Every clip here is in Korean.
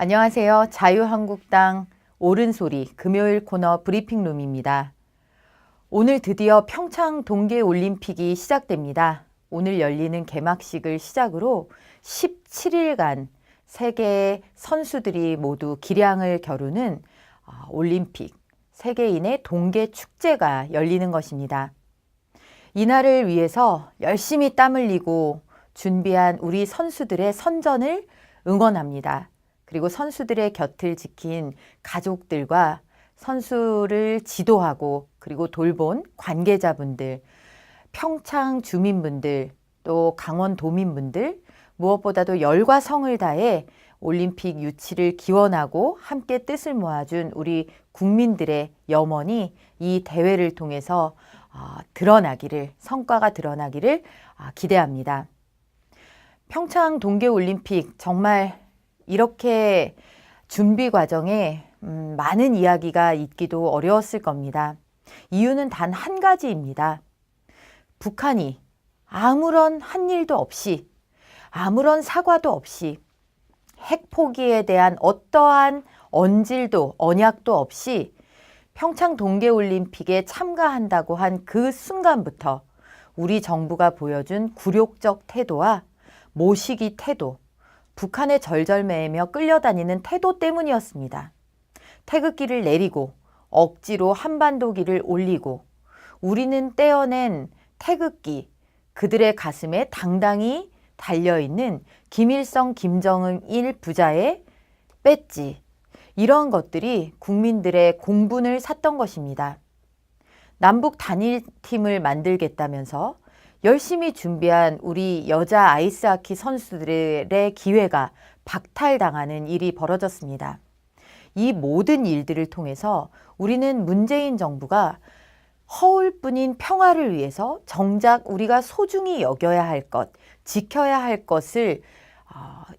안녕하세요. 자유한국당 옳은소리 금요일 코너 브리핑룸입니다. 오늘 드디어 평창 동계올림픽이 시작됩니다. 오늘 열리는 개막식을 시작으로 17일간 세계의 선수들이 모두 기량을 겨루는 올림픽, 세계인의 동계축제가 열리는 것입니다. 이날을 위해서 열심히 땀 흘리고 준비한 우리 선수들의 선전을 응원합니다. 그리고 선수들의 곁을 지킨 가족들과 선수를 지도하고 그리고 돌본 관계자분들, 평창 주민분들, 또 강원 도민분들, 무엇보다도 열과 성을 다해 올림픽 유치를 기원하고 함께 뜻을 모아준 우리 국민들의 염원이 이 대회를 통해서 성과가 드러나기를 기대합니다. 평창 동계올림픽 정말 이렇게 준비 과정에 많은 이야기가 있기도 어려웠을 겁니다. 이유는 단 한 가지입니다. 북한이 아무런 한 일도 없이, 아무런 사과도 없이, 핵 포기에 대한 어떠한 언질도 언약도 없이 평창 동계올림픽에 참가한다고 한 그 순간부터 우리 정부가 보여준 굴욕적 태도와 모시기 태도, 북한에 절절매이며 끌려다니는 태도 때문이었습니다. 태극기를 내리고 억지로 한반도기를 올리고 우리는 떼어낸 태극기, 그들의 가슴에 당당히 달려있는 김일성, 김정일 부자의 배지, 이런 것들이 국민들의 공분을 샀던 것입니다. 남북 단일팀을 만들겠다면서 열심히 준비한 우리 여자 아이스하키 선수들의 기회가 박탈당하는 일이 벌어졌습니다. 이 모든 일들을 통해서 우리는 문재인 정부가 허울뿐인 평화를 위해서 정작 우리가 소중히 여겨야 할 것, 지켜야 할 것을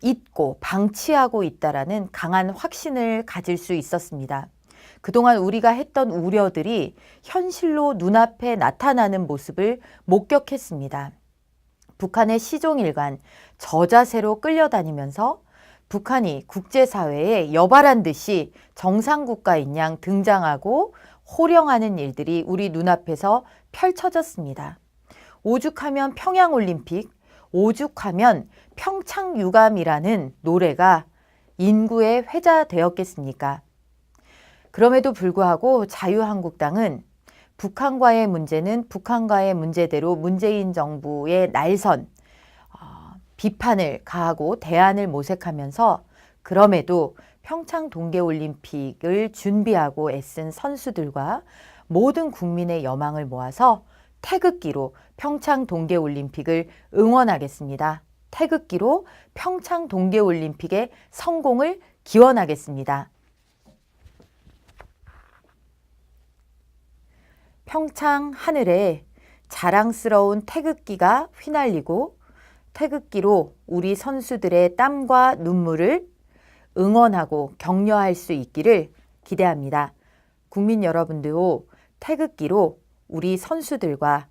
잊고 방치하고 있다라는 강한 확신을 가질 수 있었습니다. 그동안 우리가 했던 우려들이 현실로 눈앞에 나타나는 모습을 목격했습니다. 북한의 시종일관 저자세로 끌려다니면서 북한이 국제사회에 여발한 듯이 정상국가인 양 등장하고 호령하는 일들이 우리 눈앞에서 펼쳐졌습니다. 오죽하면 평양올림픽, 오죽하면 평창유감이라는 노래가 인구의 회자되었겠습니까? 그럼에도 불구하고 자유한국당은 북한과의 문제는 북한과의 문제대로 문재인 정부의 날선, 비판을 가하고 대안을 모색하면서 그럼에도 평창 동계올림픽을 준비하고 애쓴 선수들과 모든 국민의 여망을 모아서 태극기로 평창 동계올림픽을 응원하겠습니다. 태극기로 평창 동계올림픽의 성공을 기원하겠습니다. 평창 하늘에 자랑스러운 태극기가 휘날리고 태극기로 우리 선수들의 땀과 눈물을 응원하고 격려할 수 있기를 기대합니다. 국민 여러분들도 태극기로 우리 선수들과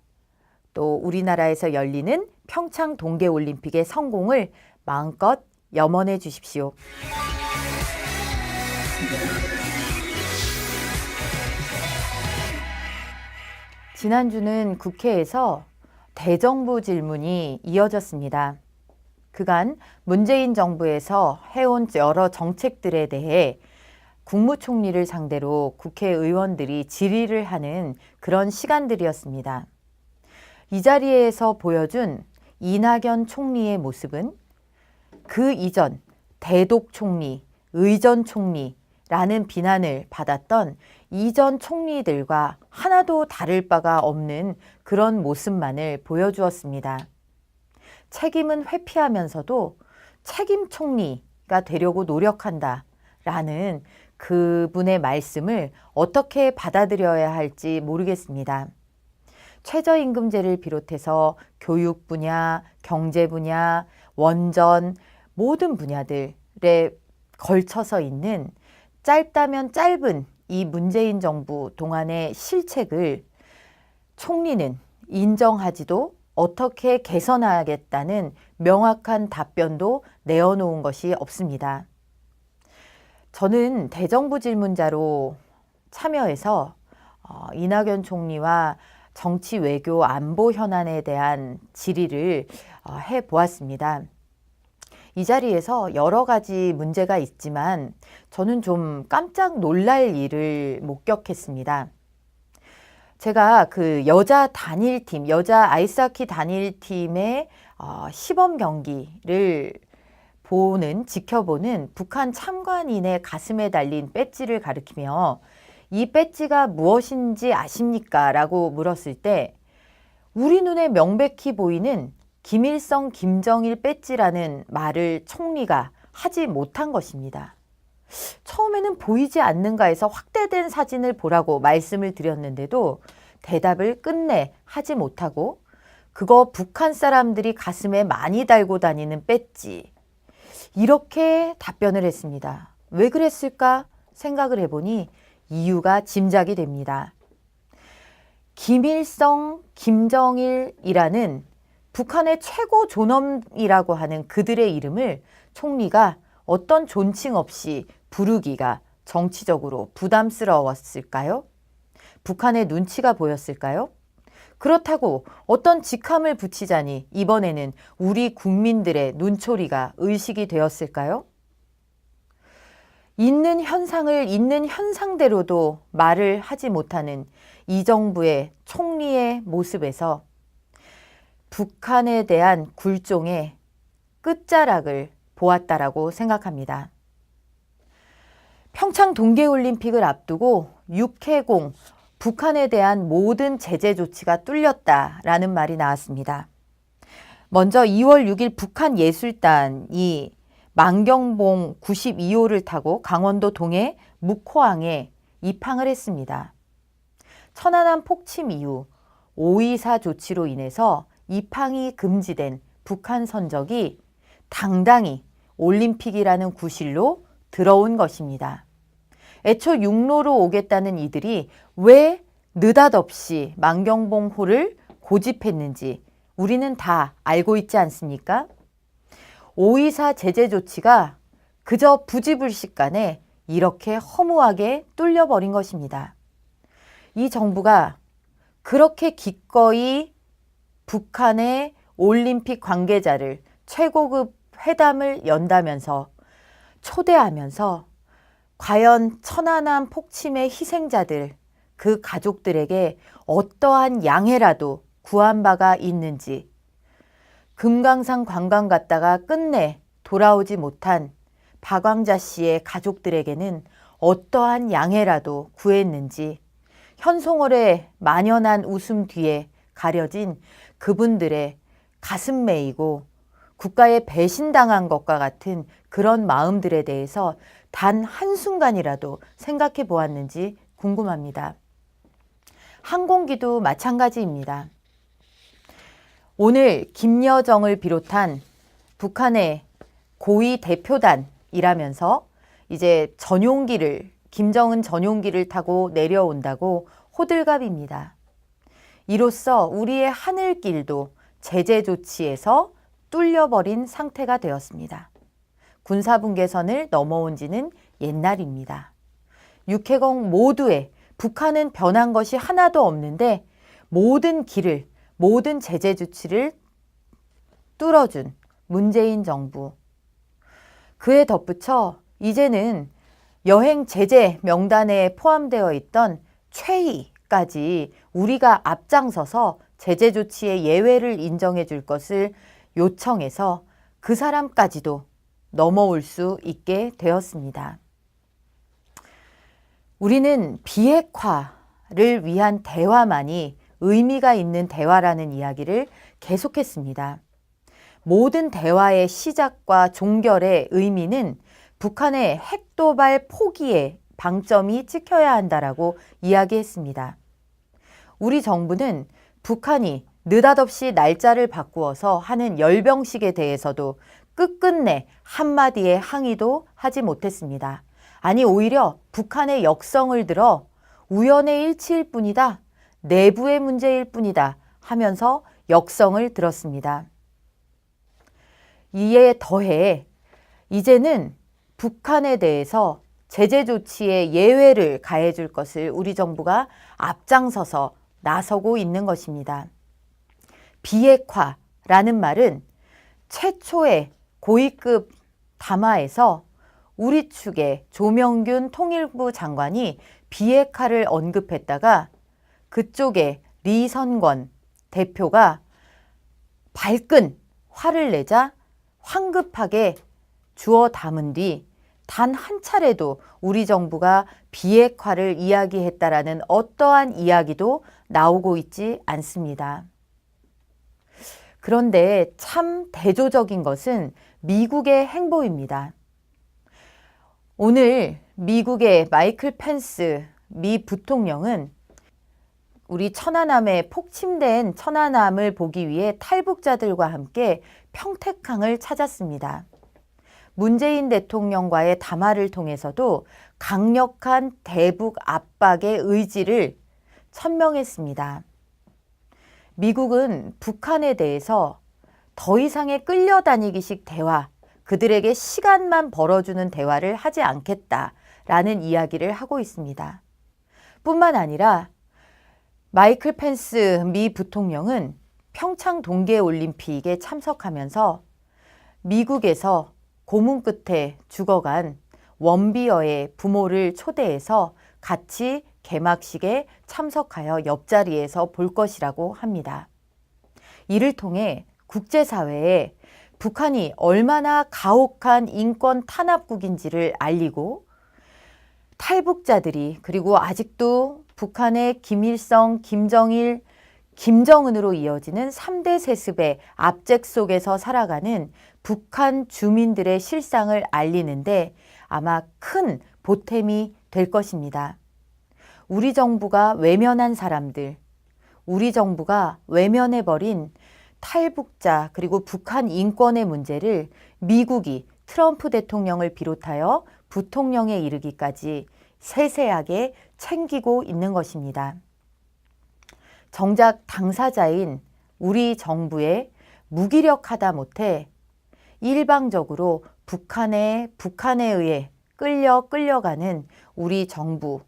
또 우리나라에서 열리는 평창 동계올림픽의 성공을 마음껏 염원해 주십시오. 지난주는 국회에서 대정부 질문이 이어졌습니다. 그간 문재인 정부에서 해온 여러 정책들에 대해 국무총리를 상대로 국회의원들이 질의를 하는 그런 시간들이었습니다. 이 자리에서 보여준 이낙연 총리의 모습은 그 이전 대독 총리, 의전 총리라는 비난을 받았던 이전 총리들과 하나도 다를 바가 없는 그런 모습만을 보여주었습니다. 책임은 회피하면서도 책임 총리가 되려고 노력한다라는 그분의 말씀을 어떻게 받아들여야 할지 모르겠습니다. 최저임금제를 비롯해서 교육 분야, 경제 분야, 원전 모든 분야들에 걸쳐서 있는 짧다면 짧은 이 문재인 정부 동안의 실책을 총리는 인정하지도 어떻게 개선하겠다는 명확한 답변도 내어놓은 것이 없습니다. 저는 대정부 질문자로 참여해서 이낙연 총리와 정치, 외교, 안보 현안에 대한 질의를 해보았습니다. 이 자리에서 여러 가지 문제가 있지만 저는 좀 깜짝 놀랄 일을 목격했습니다. 제가 그 여자 단일팀, 여자 아이스하키 단일팀의 시범 경기를 지켜보는 북한 참관인의 가슴에 달린 배지를 가리키며 이 배지가 무엇인지 아십니까? 라고 물었을 때 우리 눈에 명백히 보이는 김일성, 김정일 배지라는 말을 총리가 하지 못한 것입니다. 처음에는 보이지 않는가 해서 확대된 사진을 보라고 말씀을 드렸는데도 대답을 끝내 하지 못하고 그거 북한 사람들이 가슴에 많이 달고 다니는 배지, 이렇게 답변을 했습니다. 왜 그랬을까 생각을 해보니 이유가 짐작이 됩니다. 김일성, 김정일이라는 북한의 최고 존엄이라고 하는 그들의 이름을 총리가 어떤 존칭 없이 부르기가 정치적으로 부담스러웠을까요? 북한의 눈치가 보였을까요? 그렇다고 어떤 직함을 붙이자니 이번에는 우리 국민들의 눈초리가 의식이 되었을까요? 있는 현상을 있는 현상대로도 말을 하지 못하는 이 정부의 총리의 모습에서 북한에 대한 굴종의 끝자락을 보았다라고 생각합니다. 평창 동계올림픽을 앞두고 육해공, 북한에 대한 모든 제재 조치가 뚫렸다라는 말이 나왔습니다. 먼저 2월 6일 북한 예술단이 만경봉 92호를 타고 강원도 동해 묵호항에 입항을 했습니다. 천안함 폭침 이후 5.24 조치로 인해서 입항이 금지된 북한 선적이 당당히 올림픽이라는 구실로 들어온 것입니다. 애초 육로로 오겠다는 이들이 왜 느닷없이 만경봉호를 고집했는지 우리는 다 알고 있지 않습니까? 5.24 제재 조치가 그저 부지불식간에 이렇게 허무하게 뚫려버린 것입니다. 이 정부가 그렇게 기꺼이 북한의 올림픽 관계자를 최고급 회담을 연다면서 초대하면서 과연 천안함 폭침의 희생자들, 그 가족들에게 어떠한 양해라도 구한 바가 있는지, 금강산 관광 갔다가 끝내 돌아오지 못한 박왕자 씨의 가족들에게는 어떠한 양해라도 구했는지, 현송월의 만연한 웃음 뒤에 가려진 그분들의 가슴 메이고 국가에 배신당한 것과 같은 그런 마음들에 대해서 단 한순간이라도 생각해 보았는지 궁금합니다. 항공기도 마찬가지입니다. 오늘 김여정을 비롯한 북한의 고위 대표단이라면서 이제 김정은 전용기를 타고 내려온다고 호들갑입니다. 이로써 우리의 하늘길도 제재 조치에서 뚫려버린 상태가 되었습니다. 군사분계선을 넘어온 지는 옛날입니다. 육해공 모두에 북한은 변한 것이 하나도 없는데 모든 길을, 모든 제재 조치를 뚫어준 문재인 정부. 그에 덧붙여 이제는 여행 제재 명단에 포함되어 있던 최희까지 우리가 앞장서서 제재 조치의 예외를 인정해 줄 것을 요청해서 그 사람까지도 넘어올 수 있게 되었습니다. 우리는 비핵화를 위한 대화만이 의미가 있는 대화라는 이야기를 계속했습니다. 모든 대화의 시작과 종결의 의미는 북한의 핵도발 포기에 방점이 찍혀야 한다라고 이야기했습니다. 우리 정부는 북한이 느닷없이 날짜를 바꾸어서 하는 열병식에 대해서도 끝끝내 한마디의 항의도 하지 못했습니다. 아니 오히려 북한의 역성을 들어 우연의 일치일 뿐이다. 내부의 문제일 뿐이다 하면서 역성을 들었습니다. 이에 더해 이제는 북한에 대해서 제재 조치에 예외를 가해줄 것을 우리 정부가 앞장서서 나서고 있는 것입니다. 비핵화라는 말은 최초의 고위급 담화에서 우리 측의 조명균 통일부 장관이 비핵화를 언급했다가 그쪽에 리선권 대표가 발끈 화를 내자 황급하게 주워 담은 뒤 단 한 차례도 우리 정부가 비핵화를 이야기했다라는 어떠한 이야기도 나오고 있지 않습니다. 그런데 참 대조적인 것은 미국의 행보입니다. 오늘 미국의 마이클 펜스 미 부통령은 우리 천안함에 폭침된 천안함을 보기 위해 탈북자들과 함께 평택항을 찾았습니다. 문재인 대통령과의 담화를 통해서도 강력한 대북 압박의 의지를 천명했습니다. 미국은 북한에 대해서 더 이상의 끌려다니기식 대화, 그들에게 시간만 벌어주는 대화를 하지 않겠다라는 이야기를 하고 있습니다. 뿐만 아니라 마이클 펜스 미 부통령은 평창 동계올림픽에 참석하면서 미국에서 고문 끝에 죽어간 원비어의 부모를 초대해서 같이 개막식에 참석하여 옆자리에서 볼 것이라고 합니다. 이를 통해 국제사회에 북한이 얼마나 가혹한 인권 탄압국인지를 알리고 탈북자들이 그리고 아직도 북한의 김일성, 김정일, 김정은으로 이어지는 3대 세습의 압제 속에서 살아가는 북한 주민들의 실상을 알리는데 아마 큰 보탬이 될 것입니다. 우리 정부가 외면한 사람들, 우리 정부가 외면해버린 탈북자 그리고 북한 인권의 문제를 미국이 트럼프 대통령을 비롯하여 부통령에 이르기까지 세세하게 챙기고 있는 것입니다. 정작 당사자인 우리 정부에 무기력하다 못해 일방적으로 북한에 의해 끌려가는 우리 정부,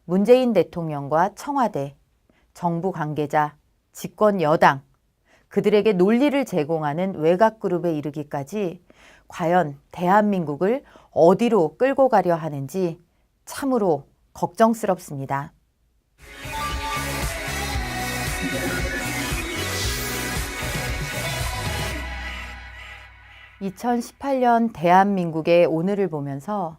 문재인 대통령과 청와대, 정부 관계자, 집권 여당, 그들에게 논리를 제공하는 외곽 그룹에 이르기까지 과연 대한민국을 어디로 끌고 가려 하는지 참으로 걱정스럽습니다. 2018년 대한민국의 오늘을 보면서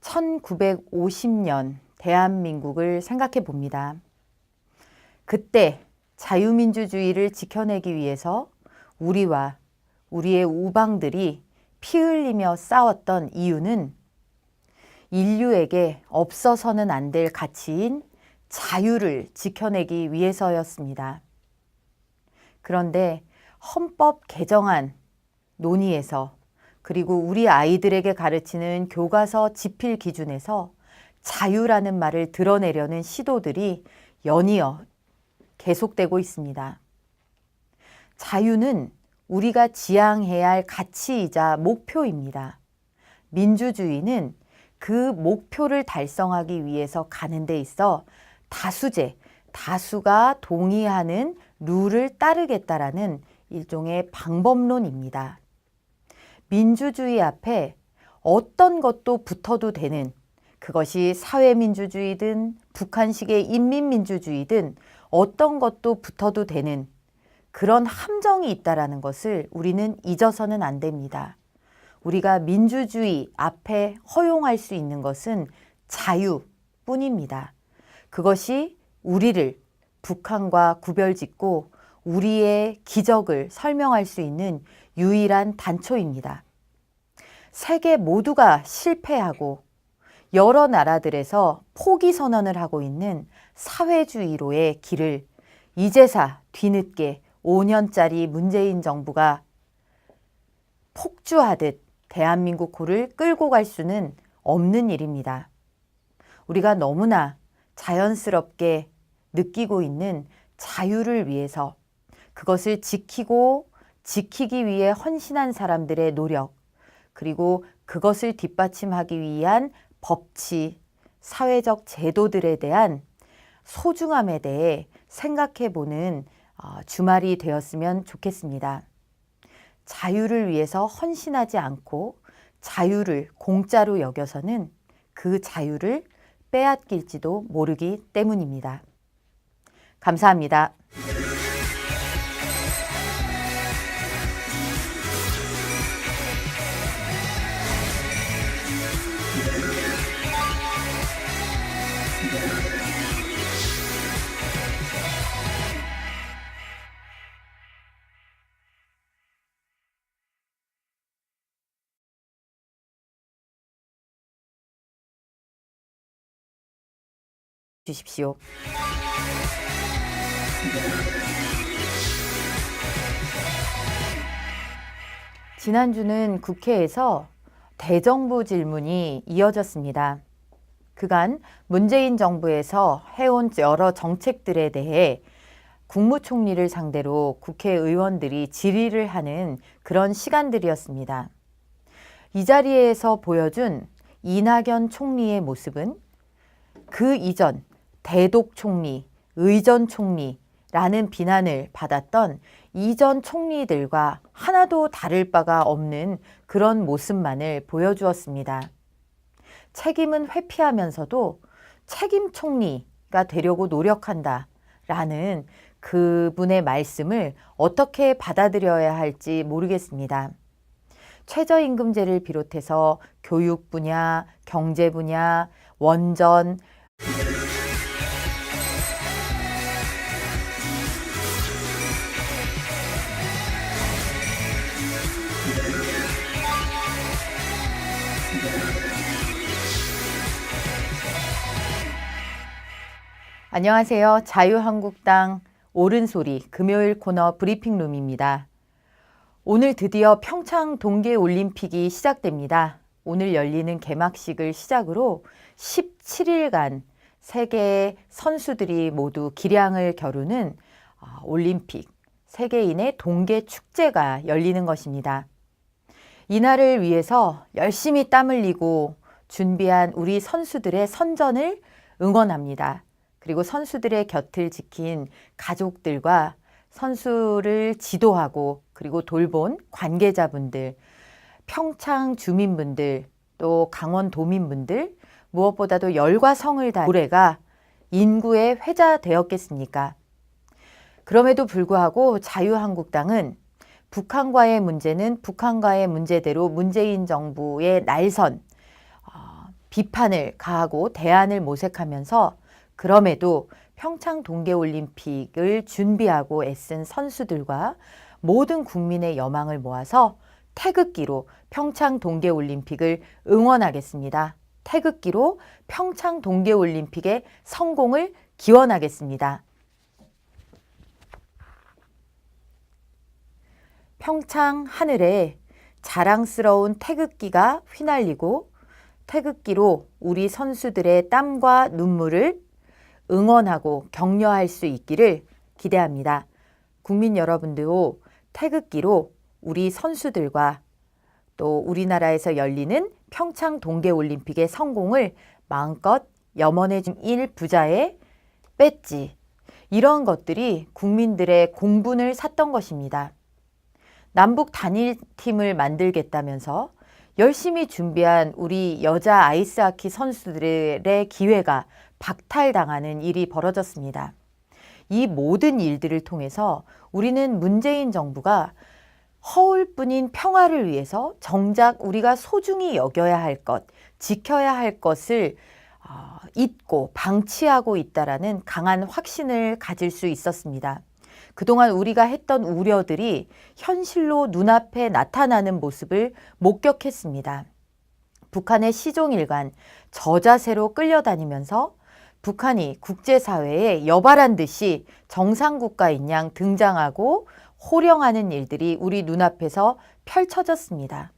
1950년 대한민국을 생각해 봅니다. 그때 자유민주주의를 지켜내기 위해서 우리와 우리의 우방들이 피 흘리며 싸웠던 이유는 인류에게 없어서는 안 될 가치인 자유를 지켜내기 위해서였습니다. 그런데 헌법 개정안 논의에서 그리고 우리 아이들에게 가르치는 교과서 지필 기준에서 자유라는 말을 드러내려는 시도들이 연이어 계속되고 있습니다. 자유는 우리가 지향해야 할 가치이자 목표입니다. 민주주의는 그 목표를 달성하기 위해서 가는 데 있어 다수가 동의하는 룰을 따르겠다라는 일종의 방법론입니다. 민주주의 앞에 어떤 것도 붙어도 되는, 그것이 사회민주주의든 북한식의 인민민주주의든 어떤 것도 붙어도 되는 그런 함정이 있다라는 것을 우리는 잊어서는 안 됩니다. 우리가 민주주의 앞에 허용할 수 있는 것은 자유뿐입니다. 그것이 우리를 북한과 구별짓고 우리의 기적을 설명할 수 있는 유일한 단초입니다. 세계 모두가 실패하고 여러 나라들에서 포기 선언을 하고 있는 사회주의로의 길을 이제사 뒤늦게 5년짜리 문재인 정부가 폭주하듯 대한민국호를 끌고 갈 수는 없는 일입니다. 우리가 너무나 자연스럽게 느끼고 있는 자유를 위해서 그것을 지키기 위해 헌신한 사람들의 노력, 그리고 그것을 뒷받침하기 위한 법치, 사회적 제도들에 대한 소중함에 대해 생각해보는 주말이 되었으면 좋겠습니다. 자유를 위해서 헌신하지 않고 자유를 공짜로 여겨서는 그 자유를 빼앗길지도 모르기 때문입니다. 감사합니다. 주십시오. 지난주는 국회에서 대정부 질문이 이어졌습니다. 그간 문재인 정부에서 해온 여러 정책들에 대해 국무총리를 상대로 국회의원들이 질의를 하는 그런 시간들이었습니다. 이 자리에서 보여준 이낙연 총리의 모습은 그 이전 대독 총리, 의전 총리라는 비난을 받았던 이전 총리들과 하나도 다를 바가 없는 그런 모습만을 보여주었습니다. 책임은 회피하면서도 책임 총리가 되려고 노력한다라는 그분의 말씀을 어떻게 받아들여야 할지 모르겠습니다. 최저임금제를 비롯해서 교육 분야, 경제 분야, 원전, 안녕하세요. 자유한국당 옳은소리 금요일 코너 브리핑룸입니다. 오늘 드디어 평창 동계올림픽이 시작됩니다. 오늘 열리는 개막식을 시작으로 17일간 세계의 선수들이 모두 기량을 겨루는 올림픽, 세계인의 동계축제가 열리는 것입니다. 이날을 위해서 열심히 땀 흘리고 준비한 우리 선수들의 선전을 응원합니다. 그리고 선수들의 곁을 지킨 가족들과 선수를 지도하고 그리고 돌본 관계자분들, 평창 주민분들, 또 강원 도민분들, 무엇보다도 열과 성을 다한 노래가 인구의 회자되었겠습니까? 그럼에도 불구하고 자유한국당은 북한과의 문제는 북한과의 문제대로 문재인 정부의 날선, 비판을 가하고 대안을 모색하면서 그럼에도 평창 동계올림픽을 준비하고 애쓴 선수들과 모든 국민의 여망을 모아서 태극기로 평창 동계올림픽을 응원하겠습니다. 태극기로 평창 동계올림픽의 성공을 기원하겠습니다. 평창 하늘에 자랑스러운 태극기가 휘날리고 태극기로 우리 선수들의 땀과 눈물을 응원하고 격려할 수 있기를 기대합니다. 국민 여러분들도 태극기로 우리 선수들과 또 우리나라에서 열리는 평창 동계올림픽의 성공을 마음껏 염원해 준 1부자의 배지, 이런 것들이 국민들의 공분을 샀던 것입니다. 남북 단일팀을 만들겠다면서 열심히 준비한 우리 여자 아이스하키 선수들의 기회가 박탈당하는 일이 벌어졌습니다. 이 모든 일들을 통해서 우리는 문재인 정부가 허울뿐인 평화를 위해서 정작 우리가 소중히 여겨야 할 것, 지켜야 할 것을 잊고 방치하고 있다라는 강한 확신을 가질 수 있었습니다. 그동안 우리가 했던 우려들이 현실로 눈앞에 나타나는 모습을 목격했습니다. 북한의 시종일관 저자세로 끌려다니면서 북한이 국제사회에 여발한 듯이 정상국가인 양 등장하고 호령하는 일들이 우리 눈앞에서 펼쳐졌습니다.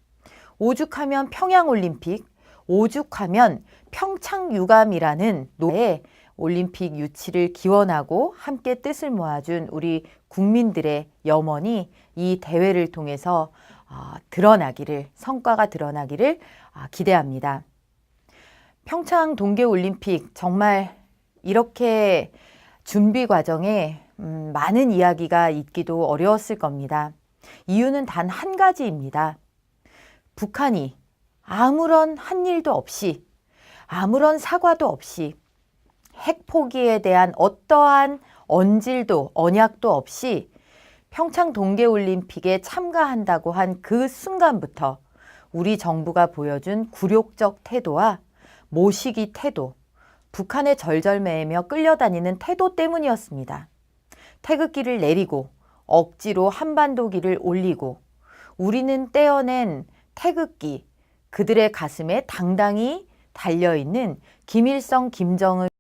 오죽하면 평양올림픽, 오죽하면 평창유감이라는 노래에 올림픽 유치를 기원하고 함께 뜻을 모아준 우리 국민들의 염원이 이 대회를 통해서 성과가 드러나기를 기대합니다. 평창 동계올림픽 정말 이렇게 준비 과정에 많은 이야기가 있기도 어려웠을 겁니다. 이유는 단 한 가지입니다. 북한이 아무런 한 일도 없이, 아무런 사과도 없이, 핵 포기에 대한 어떠한 언질도 언약도 없이 평창 동계올림픽에 참가한다고 한 그 순간부터 우리 정부가 보여준 굴욕적 태도와 모시기 태도, 북한에 절절매이며 끌려다니는 태도 때문이었습니다. 태극기를 내리고 억지로 한반도기를 올리고 우리는 떼어낸 태극기, 그들의 가슴에 당당히 달려있는 김일성, 김정은